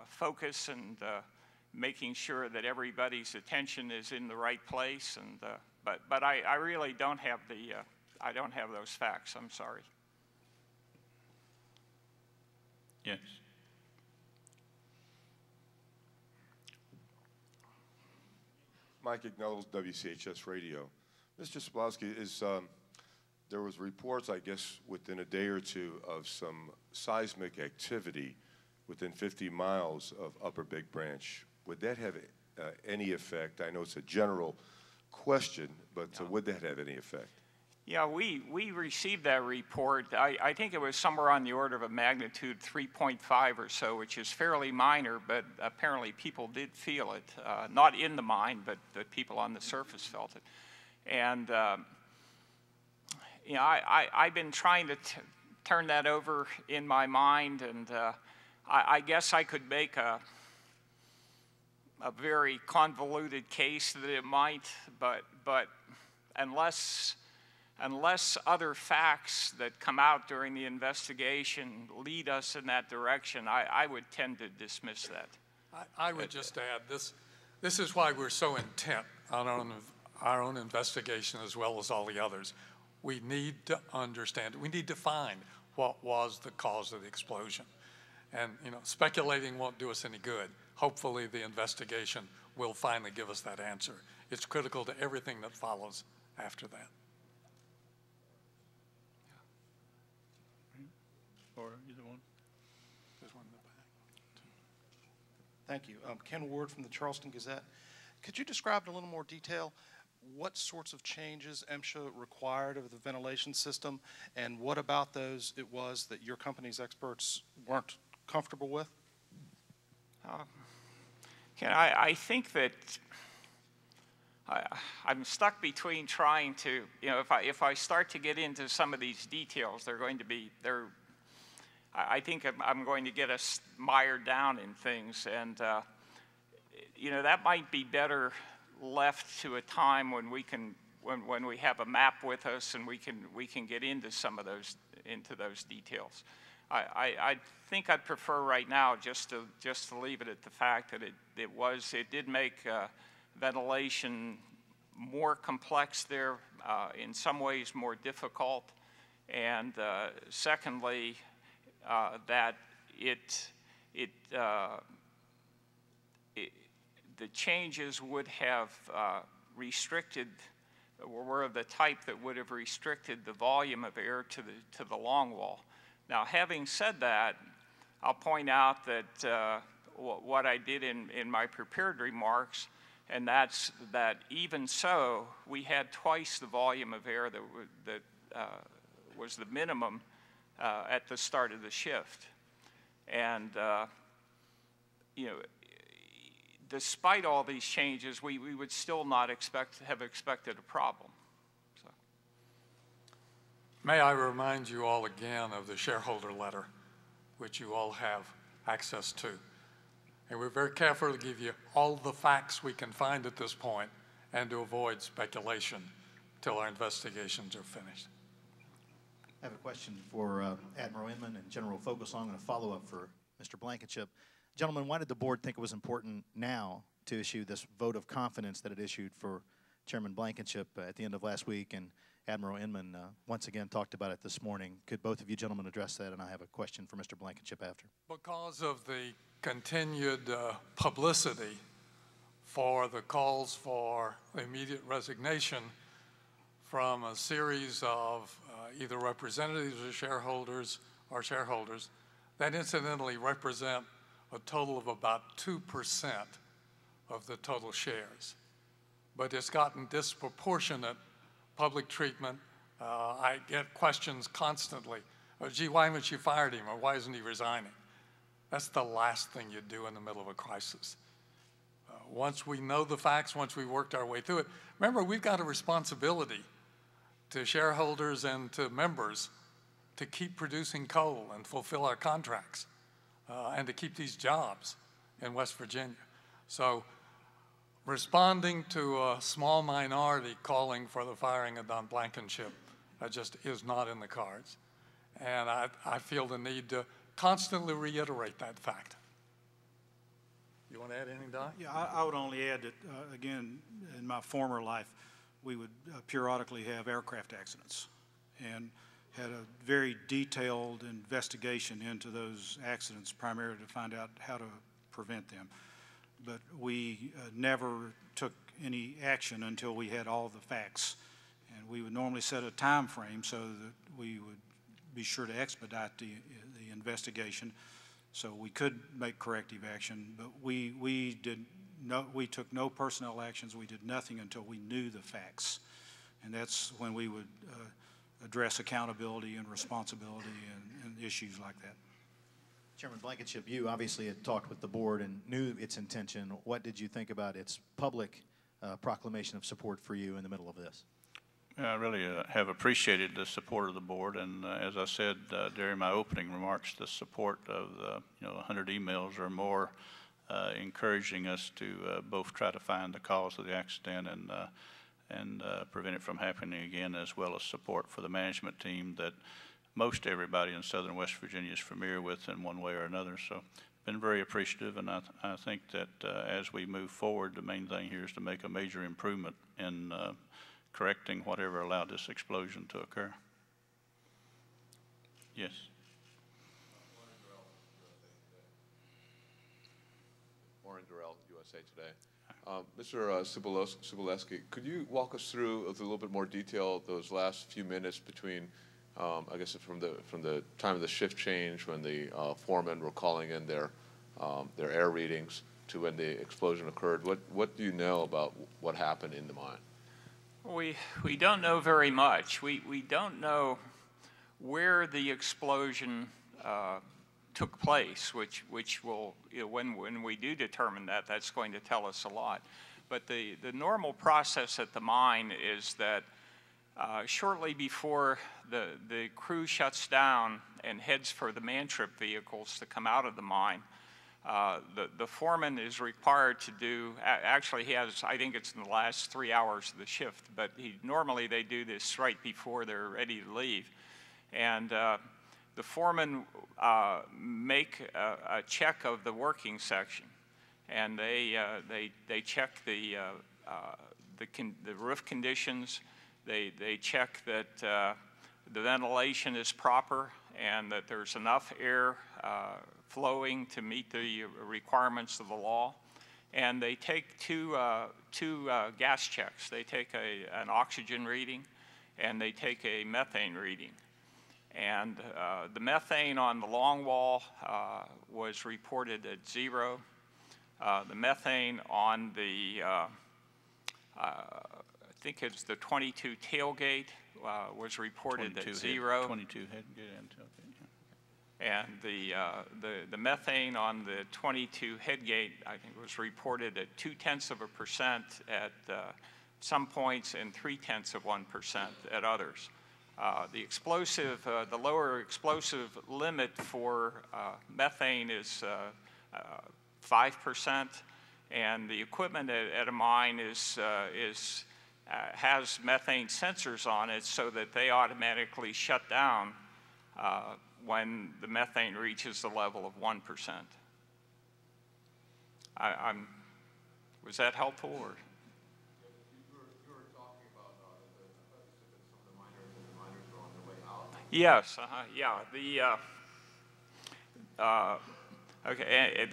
focus and making sure that everybody's attention is in the right place. And but I really don't have the I don't have those facts. I'm sorry. Yes. Mike Ignells, WCHS Radio. Mr. Sobolewski, there was reports, I guess, within a day or two of some seismic activity within 50 miles of Upper Big Branch. Would that have any effect? I know it's a general question, but would that have any effect? Yeah, we received that report. I think it was somewhere on the order of a magnitude 3.5 or so, which is fairly minor, but apparently people did feel it. Not in the mine, but the people on the surface felt it. And you know, I've been trying to turn that over in my mind, and I guess I could make a very convoluted case that it might, but unless other facts that come out during the investigation lead us in that direction, I would tend to dismiss that. I would just add, this is why we're so intent on our own investigation as well as all the others. We need to understand, we need to find what was the cause of the explosion. And you know, speculating won't do us any good. Hopefully the investigation will finally give us that answer. It's critical to everything that follows after that. Or either one. There's one in the back. Thank you. Ken Ward from the Charleston Gazette. Could you describe in a little more detail what sorts of changes MSHA required of the ventilation system, and what about those it was that your company's experts weren't comfortable with? Ken, I think that I'm stuck between trying to, you know, if I start to get into some of these details, I think I'm going to get us mired down in things, and you know, that might be better left to a time when we can, when we have a map with us and we can get into some of those details. I think I'd prefer right now just to leave it at the fact that it did make ventilation more complex there, in some ways more difficult, and secondly, that the changes would have were of the type that would have restricted the volume of air to the long wall. Now, having said that, I'll point out that what I did in my prepared remarks, and that's that even so, we had twice the volume of air that was the minimum at the start of the shift. And you know, despite all these changes, we would still not have expected a problem. So. May I remind you all again of the shareholder letter, which you all have access to. And we're very careful to give you all the facts we can find at this point and to avoid speculation till our investigations are finished. I have a question for Admiral Inman and General Fogelsong, and a follow-up for Mr. Blankenship. Gentlemen, why did the board think it was important now to issue this vote of confidence that it issued for Chairman Blankenship at the end of last week? And Admiral Inman once again talked about it this morning. Could both of you gentlemen address that? And I have a question for Mr. Blankenship after. Because of the continued publicity for the calls for immediate resignation from a series of either representatives of shareholders or shareholders that incidentally represent a total of about 2% of the total shares. But it's gotten disproportionate public treatment. I get questions constantly. Oh, gee, why haven't you fired him, or why isn't he resigning? That's the last thing you do in the middle of a crisis. Once we know the facts, once we worked our way through it, remember, we've got a responsibility to shareholders and to members to keep producing coal and fulfill our contracts and to keep these jobs in West Virginia. So responding to a small minority calling for the firing of Don Blankenship just is not in the cards. And I feel the need to constantly reiterate that fact. You want to add anything, Don? Yeah, I would only add that, again, in my former life, we would periodically have aircraft accidents and had a very detailed investigation into those accidents, primarily to find out how to prevent them. But we never took any action until we had all the facts. And we would normally set a time frame so that we would be sure to expedite the investigation so we could make corrective action. But we took no personnel actions. We did nothing until we knew the facts. And that's when we would address accountability and responsibility and issues like that. Chairman Blankenship, you obviously had talked with the board and knew its intention. What did you think about its public proclamation of support for you in the middle of this? I really have appreciated the support of the board, and as I said during my opening remarks, the support of 100 emails or more encouraging us to both try to find the cause of the accident and prevent it from happening again, as well as support for the management team that most everybody in Southern West Virginia is familiar with in one way or another. So been very appreciative, and I think that as we move forward, the main thing here is to make a major improvement in correcting whatever allowed this explosion to occur. Yes. Warren Durrell, USA Today. Mr. Sobolewski, could you walk us through with a little bit more detail those last few minutes between, I guess, from the time of the shift change when the foremen were calling in their air readings to when the explosion occurred? What do you know about what happened in the mine? We don't know very much. We don't know where the explosion took place, which will, when we do determine that, that's going to tell us a lot. But the normal process at the mine is that shortly before the crew shuts down and heads for the man trip vehicles to come out of the mine, the foreman is required to do, actually he has, I think it's in the last 3 hours of the shift, but normally they do this right before they're ready to leave. And the foreman make a check of the working section, and they check the roof conditions, they check that the ventilation is proper and that there's enough air flowing to meet the requirements of the law. And they take two gas checks. They take an oxygen reading and they take a methane reading. And the methane on the longwall was reported at 0. The methane on the, I think it's the 22 tailgate was reported at 0. 22 headgate and tailgate. And the methane on the 22 headgate, I think, was reported at 0.2% at some points and 0.3% at others. The lower explosive limit for methane is 5%, and the equipment at a mine has methane sensors on it so that they automatically shut down when the methane reaches the level of 1%. Was that helpful? Or? You were talking about some of the miners were on their way out. Yes, yeah. Okay.